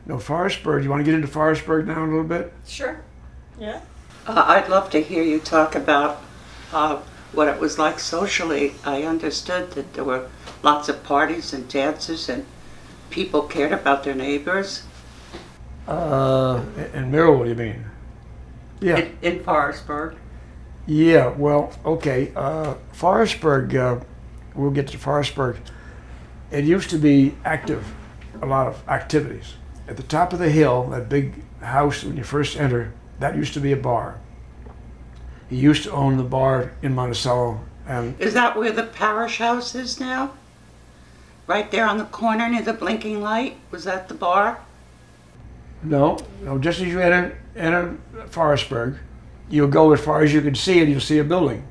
No, Forestburgh. You want to get into Forestburgh now a little bit? Sure. Yeah. I'd love to hear you talk about what it was like socially. I understood that there were lots of parties and dances and people cared about their neighbors. In Millwood, you mean? Yeah. In Forestburgh. Yeah, well, okay. Forestburgh, we'll get to Forestburgh. It used to be active, a lot of activities. At the top of the hill, that big house when you first enter, that used to be a bar. He used to own the bar in Monticello. And Is that where the parish house is now? Right there on the corner near the blinking light? Was that the bar? no, just as you enter Forestburgh, you'll go as far as you can see and you'll see a building.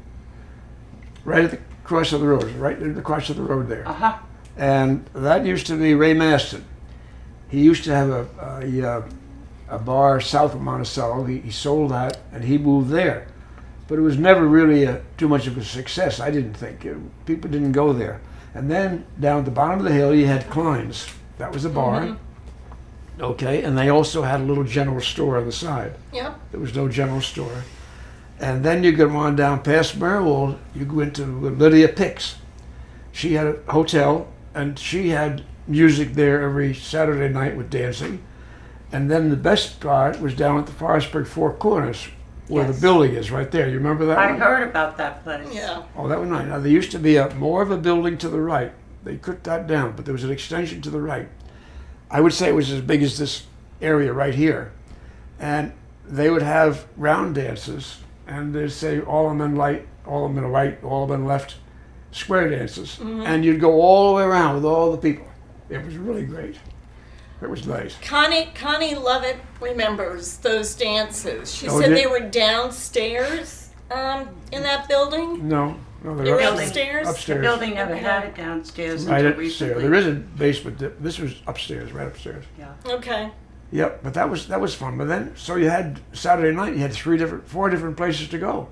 Right at the cross of the road, right at the cross of the road there. Uh-huh. And that used to be Ray Maston. He used to have a bar south of Monticello. He sold that and he moved there. But it was never really too much of a success, I didn't think. People didn't go there. And then down at the bottom of the hill, you had Klein's. That was a bar. Mm-hmm. Okay, and they also had a little general store on the side. Yep. There was no general store. And then you go on down past Marywold, you go into Lydia Pick's. She had a hotel, and she had music there every Saturday night with dancing. And then the best part was down at the Forestburgh Four Corners, where Yes. the building is right there. You remember that I one? heard about that place. Yeah. Oh, that was nice. Now, there used to be more of a building to the right. They cut that down, but there was an extension to the right. I would say it was as big as this area right here. And they would have round dances, and they'd say all of them in right, all of them in right, all of them in left, square dances. And you'd go all the way around with all the people. It was really great. It was nice. Connie Lovett remembers those dances. She Oh, said did- they were downstairs in that building. No, They they're were upstairs. upstairs? The Upstairs. building never Okay. had it downstairs Right until upstairs. recently. There is a basement. This was upstairs, right upstairs. Yeah. Okay. Yep, but that was fun. But then, so you had Saturday night. You had four different places to go,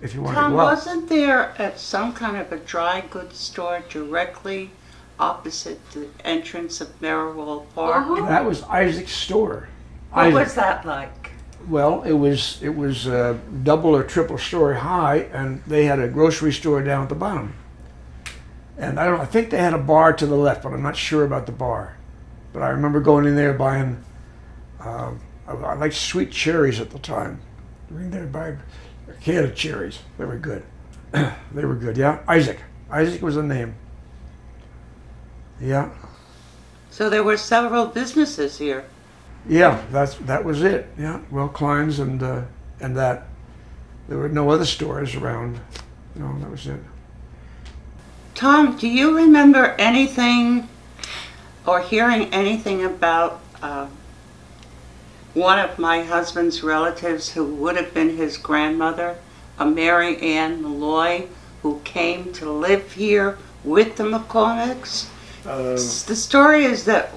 if you wanted Tom, to go out. wasn't there some kind of a dry goods store directly opposite the entrance of Marywold Park? Uh-huh. That was Isaac's store. What Isaac. was that like? Well, it was double or triple story high, and they had a grocery store down at the bottom. And I think they had a bar to the left, but I'm not sure about the bar. But I remember going in there buying. I liked sweet cherries at the time. Going in there and buy a can of cherries. They were good. They were good. Yeah, Isaac. Isaac was the name. Yeah. So there were several businesses here. Yeah, that was it. Yeah, well, Klein's and that. There were no other stores around. No, that was it. Tom, do you remember anything or hearing anything about one of my husband's relatives who would have been his grandmother, a Mary Ann Malloy, who came to live here with the McCormicks? The story is that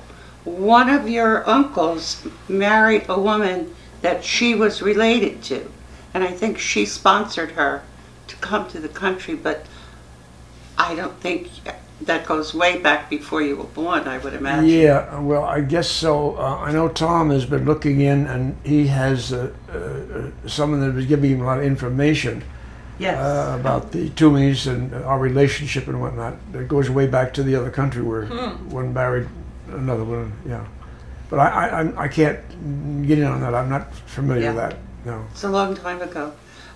one of your uncles married a woman that she was related to, and I think she sponsored her to come to the country, but I don't think that goes way back before you were born, I would imagine. Yeah, well, I guess so. I know Tom has been looking in, and he has someone that was giving him a lot of information Yes. about the Toomeys and our relationship and whatnot. It goes way back to the other country where one married another one. Yeah, but I can't get in on that. I'm not familiar with Yeah. that. No. It's a long time ago.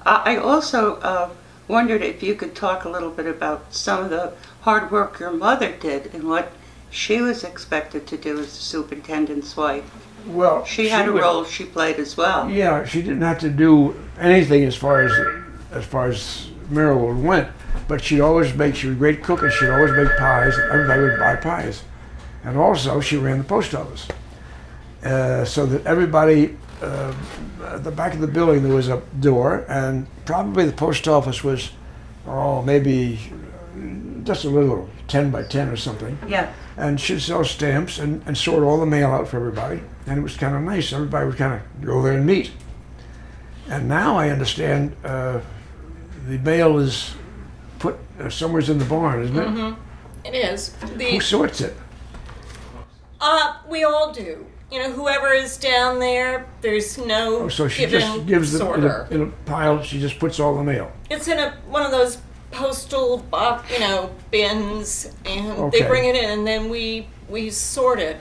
I also wondered if you could talk a little bit about some of the hard work your mother did and what she was expected to do as the superintendent's wife. Well, She had a would- role she played as well. Yeah, she didn't have to do anything as far as Marywold went, but she was a great cook, and she'd always make pies. Everybody would buy pies. And also, she ran the post office. So that everybody, at the back of the building, there was a door, and probably the post office was, maybe just a little, 10 by 10 or something. Yeah. And she'd sell stamps and sort all the mail out for everybody. And it was kind of nice. Everybody would kind of go there and meet. And now I understand the mail is put somewhere in the barn, isn't it? It is. Who sorts it? We all do. you know, whoever is down there, there's no Oh, so she given just gives them sorter. in a pile. She just puts all the mail. It's in one of those postal box, you know, bins, and Okay. they bring it in, and then we sort it.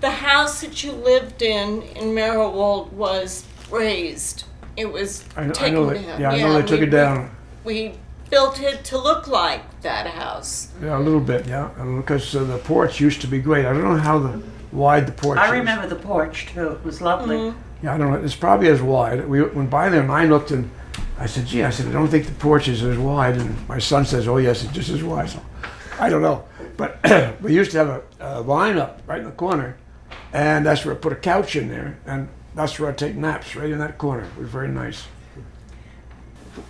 The house that you lived in Merriwold was raised. It was I know taken that. down. Yeah, I know they took it down. We built it to look like that house. Yeah, a little bit. Yeah, because the porch used to be great. I don't know how wide the porch is. I remember the porch too. It was lovely. Mm-hmm. Yeah, I don't know. It's probably as wide. We went by there and I looked and I said, gee, I don't think the porch is as wide. And my son says, oh yes, it's just as wide. So I don't know. But we used to have a line up right in the corner, and that's where I put a couch in there, and that's where I take naps, right in that corner. It was very nice.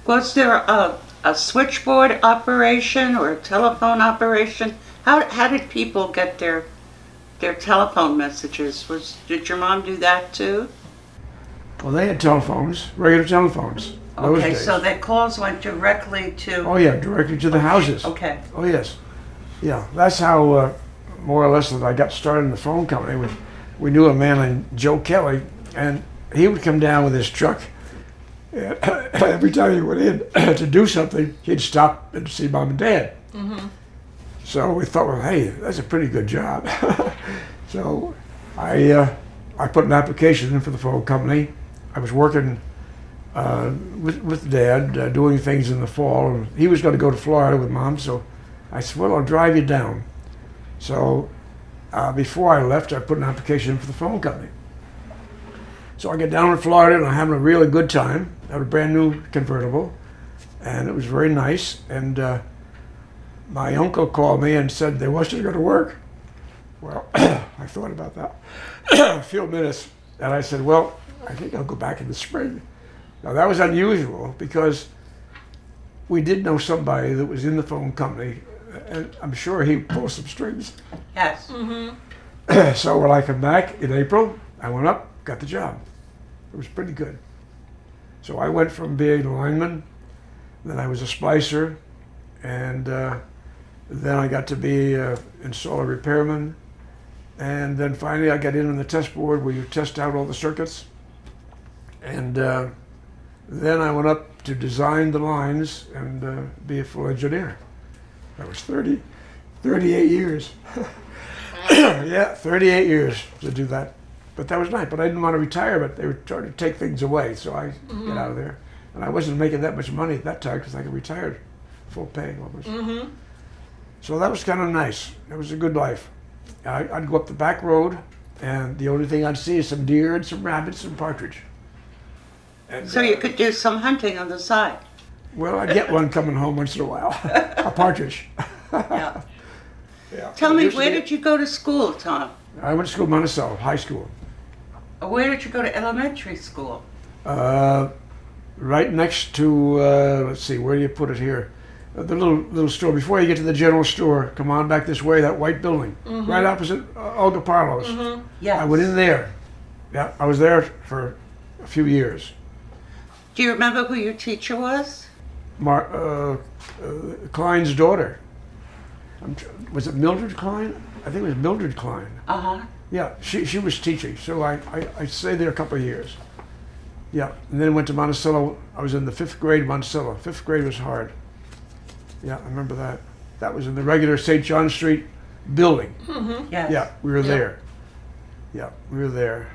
Was there a switchboard operation or a telephone operation? How did people get their telephone messages? Did your mom do that too? Well, they had telephones, regular telephones. Those Okay, days. so their calls went directly to. Oh yeah, directly to the houses. Okay. Oh yes, yeah. That's how more or less that I got started in the phone company. We knew a man named Joe Kelly, and he would come down with his truck. And every time he went in to do something, he'd stop and see Mom and Dad. Mm-hmm. So we thought, well, hey, that's a pretty good job. So I put an application in for the phone company. I was working with Dad, doing things in the fall. And he was going to go to Florida with Mom, so I said, well, I'll drive you down. So before I left, I put an application in for the phone company. So I get down in Florida and I'm having a really good time. I had a brand new convertible, and it was very nice. And my uncle called me and said they want you to go to work. Well, I thought about that a few minutes, and I said, well, I think I'll go back in the spring. Now that was unusual because we did know somebody that was in the phone company, and I'm sure he pulled some strings. Yes. Mm-hmm. So when I come back in April, I went up, got the job. It was pretty good. So I went from being a lineman, then I was a splicer, and then I got to be an installer repairman, and then finally I got in on the test board where you test out all the circuits, and then I went up to design the lines and be a full engineer. That was 38 years. Yeah, 38 years to do that. But that was nice. But I didn't want to retire, but they were trying to take things away, so I get out of there. And I wasn't making that much money at that time because I could retire full pay almost. Mm-hmm. So that was kind of nice. It was a good life. I'd go up the back road, and the only thing I'd see is some deer and some rabbits and partridge. And, So you could do some hunting on the side. well, I'd get one coming home once in a while, a partridge. Yeah. Yeah. Tell me, Used to where be- did you go to school, Tom? I went to school in Monticello, high school. Where did you go to elementary school? Right next to, let's see, where do you put it here? The little store. Before you get to the general store, come on back this way, that white building. Right opposite Olga Parlos. Mm-hmm. Yes. I went in there. Yeah, I was there for a few years. Do you remember who your teacher was? Klein's daughter. Was it Mildred Klein? I think it was Mildred Klein. Uh-huh. Yeah, she was teaching, so I stayed there a couple of years. Yeah, and then went to Monticello. I was in the 5th grade Monticello. 5th grade was hard. Yeah, I remember that. That was in the regular St. John Street building. Mm-hmm. Yes. Yeah, we were there. Yeah, we were there.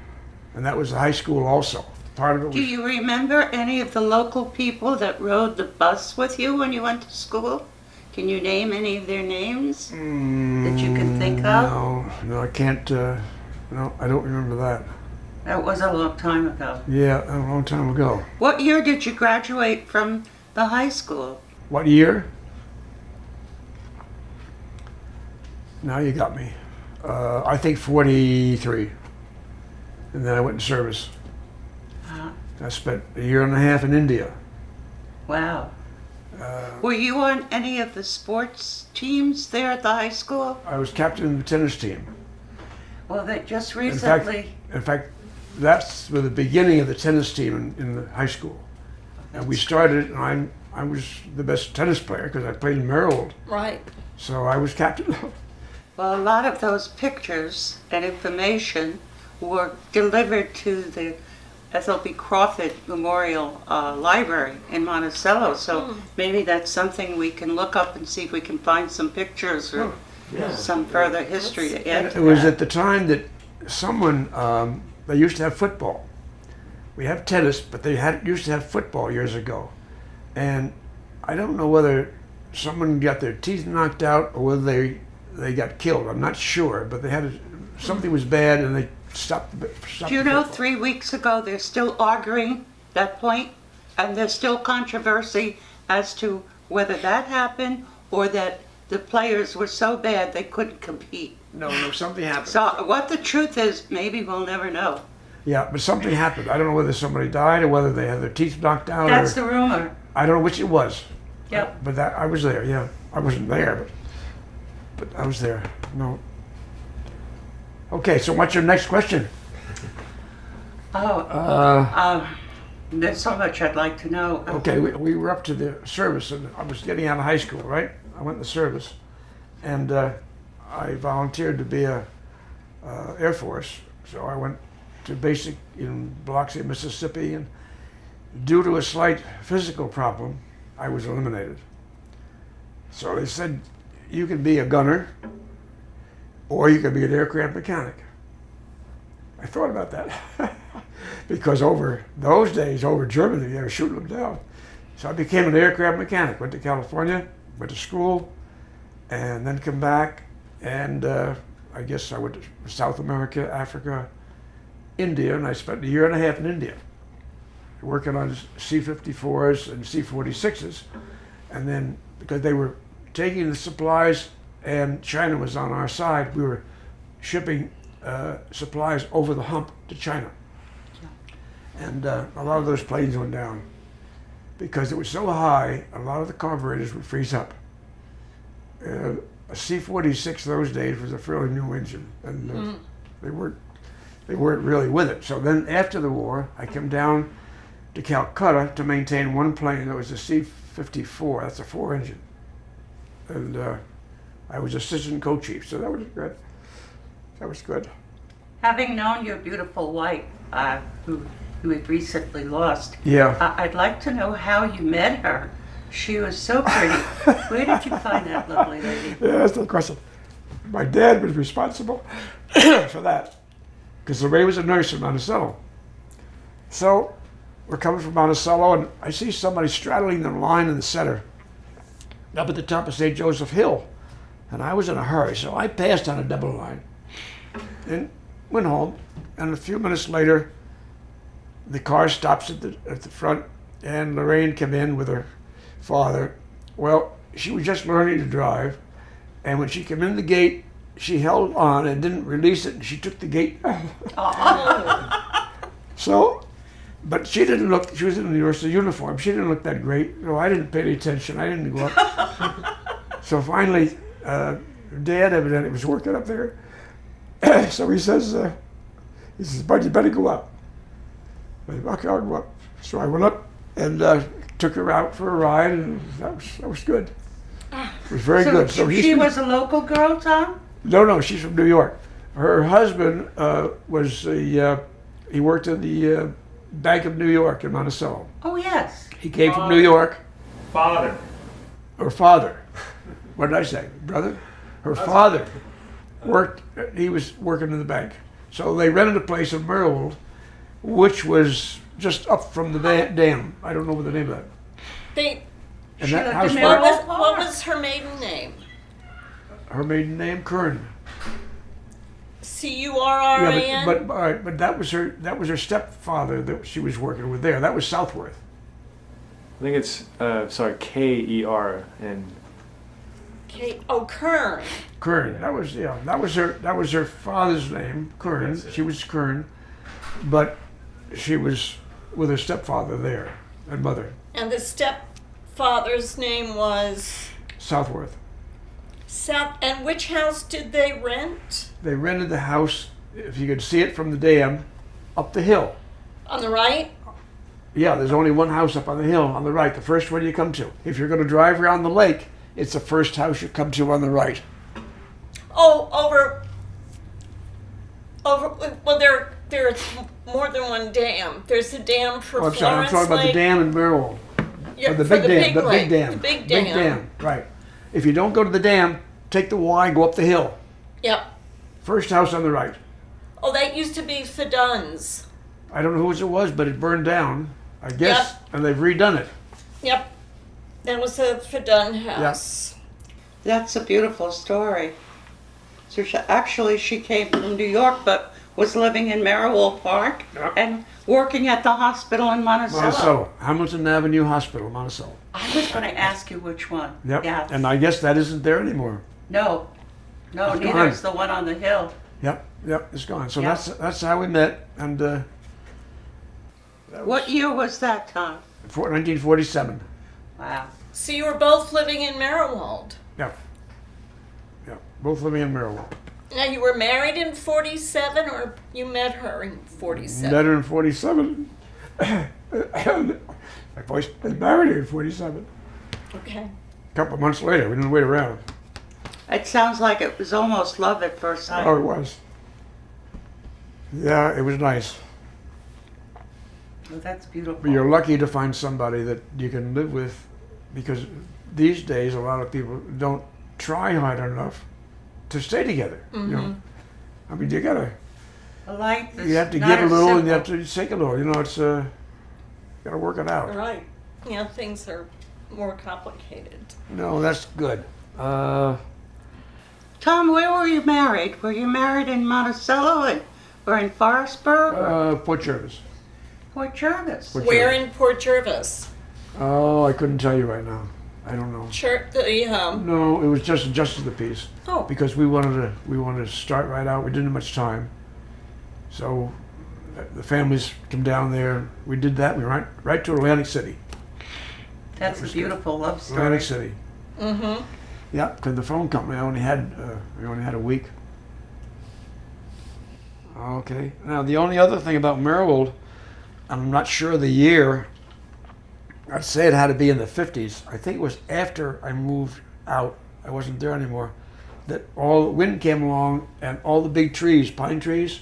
And that was the high school also. Part of it was... Do you remember any of the local people that rode the bus with you when you went to school? Can you name any of their names that you can think of? No, I can't. No, I don't remember that. That was a long time ago. Yeah, a long time ago. What year did you graduate from the high school? What year? Now you got me. I think 43. And then I went in service. Uh, I spent a year and a half in India. wow. Were you on any of the sports teams there at the high school? I was captain of the tennis team. Well, that just In fact, recently. that's the beginning of the tennis team in the high school. And we started, and I was the best tennis player because I played in Merriwold. Right. So I was captain. Well, a lot of those pictures and information were delivered to the Ethel B. Crawford Memorial Library in Monticello. So maybe that's something we can look up and see if we can find some pictures or some further history to add to It was that. at the time that someone, they used to have football. We have tennis, but they used to have football years ago. And I don't know whether someone got their teeth knocked out or whether they got killed. I'm not sure, but they had something was bad and they stopped Do you the know, football. 3 weeks ago, they're still arguing that point, and there's still controversy as to whether that happened or that the players were so bad they couldn't compete. No, something happened. So what the truth is, maybe we'll never know. Yeah, but something happened. I don't know whether somebody died or whether they had their teeth knocked out. That's or, the rumor. I don't know which it was. Yep. But that I was there. Yeah, I wasn't there, but I was there. No. Okay, so what's your next question? There's so much I'd like to know. Okay, we were up to the service, and I was getting out of high school, right? I went to service, and I volunteered to be a Air Force. So I went to basic in Biloxi, Mississippi, and due to a slight physical problem, I was eliminated. So they said, you can be a gunner, or you can be an aircraft mechanic. I thought about that. Because over those days, over Germany, they were shooting them down. So I became an aircraft mechanic, went to California, went to school, and then come back, and I guess I went to South America, Africa, India, and I spent a year and a half in India, working on C-54s and C-46s, and then because they were taking the supplies and China was on our side, we were shipping supplies over the hump to China. And a lot of those planes went down because it was so high, a lot of the carburetors would freeze up. A C-46 those days was a fairly new engine, and they weren't really with it. So then after the war, I came down to Calcutta to maintain one plane that was a C-54, that's a 4-engine. And I was assistant co-chief, so that was good. That was good. Having known your beautiful wife, who we've recently lost, Yeah. I'd like to know how you met her. She was so pretty. Where did you find that lovely lady? Yeah, that's the question. My dad was responsible for that because Lorraine was a nurse in Monticello. So we're coming from Monticello, and I see somebody straddling the line in the center up at the top of St. Joseph Hill. And I was in a hurry, so I passed on a double line and went home. And a few minutes later, the car stops at the front, and Lorraine came in with her father. Well, she was just learning to drive, and when she came in the gate, she held on and didn't release it, and she took the gate. So, but she didn't look, she was in the nurse's uniform, she didn't look that great. No, I didn't pay any attention, I didn't go up. So finally, Dad evidently was working up there. So he says, Bud, you better go up. I said, okay, I'll go up. So I went up and took her out for a ride, and that was good. It was very good. So she was a local girl, Tom? No, she's from New York. Her husband he worked in the Bank of New York in Monticello. Oh, yes. He came from New York. Father. Her father. What did I say? Brother? Her father worked, he was working in the bank. So they rented a place in Maryland, which was just up from the dam. I don't know what the name of that. And She that lived house, in What was her maiden name? her maiden name, Kern. C-U-R-R-A-N? But that was her stepfather that she was working with there. That was Southworth. I think it's K-E-R-N. Kern. Kern. That was her father's name, Kern. She was Kern, but she was with her stepfather there and mother. And the stepfather's name was Southworth. And which house did they rent? They rented the house, if you could see it from the dam, up the hill. On the right? Yeah, there's only one house up on the hill on the right, the first one you come to. If you're going to drive around the lake, it's the first house you come to on the right. Oh, over Well, there's more than one dam. There's a dam for Oh, I'm sorry, I'm Florence talking about the Lake. dam in Maryland. Yeah, The for big dam, the lake, big dam. The big Big dam. dam, right. If you don't go to the dam, take the Y, go up the hill. Yep. First house on the right. Oh, that used to be Fidun's. I don't know whose it was, but it burned down, I guess, and they've redone it. Yep. That was a Fidun house. That's a beautiful story. So she came from New York, but was living in Merriwell Park Yep. and working at the hospital in Monticello. Monticello, Hamilton Avenue Hospital, Monticello. I was going to ask you which one. Yep, Yeah. and I guess that isn't there anymore. No, It's neither gone. is the one on the hill. Yep, it's gone. So Yeah. that's how we met, and that What year was that, Tom? 1947. Wow. So you were both living in Merriwold. Yeah, both living in Maryland. Now you were married in 47, or you met her in 47? Met her in 47. My voice, I married her in 47. Okay. A couple of months later, we didn't wait around. It sounds like it was almost love at first sight. Oh, it was. Yeah, it was nice. Oh, that's beautiful. But you're lucky to find somebody that you can live with, because these days a lot of people don't try hard enough to stay together. You know, I mean, you Life is you have to not give a as little and you simple. have to take a little. You know, it's gotta work it out. Right. Yeah, things are more complicated. No, that's good. Tom, where were you married? Were you married in Monticello or in Forestburgh? Port Jervis. Port Jervis. Port Where Jervis. in Port Jervis? Oh, I couldn't tell you right now. I don't know. No. No, it was just adjusted the piece Oh. because we wanted to start right out. We didn't have much time, so the families come down there. We did that. We went right to Atlantic City. That's a beautiful love story. Atlantic City. Mm-hmm. Yeah, because the phone company we only had a week. Okay. Now the only other thing about Marywold, I'm not sure the year. I'd say it had to be in the 50s. I think it was after I moved out. I wasn't there anymore. That all the wind came along and all the big trees, pine trees,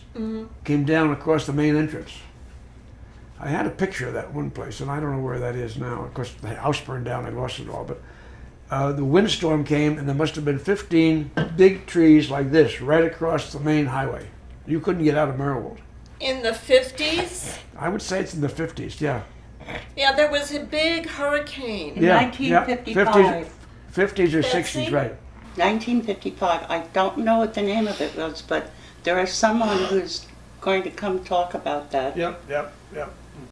came down across the main entrance. I had a picture of that one place, and I don't know where that is now. Of course, the house burned down. I lost it all. But the windstorm came, and there must have been 15 big trees like this right across the main highway. You couldn't get out of Marywold. In the 50s? I would say it's in the 50s. Yeah. Yeah, there was a big hurricane. In Yeah, 1955. 50s or Betsy? 60s, right? 1955. I don't know what the name of it was, but there is someone who's going to come talk about that. Yep.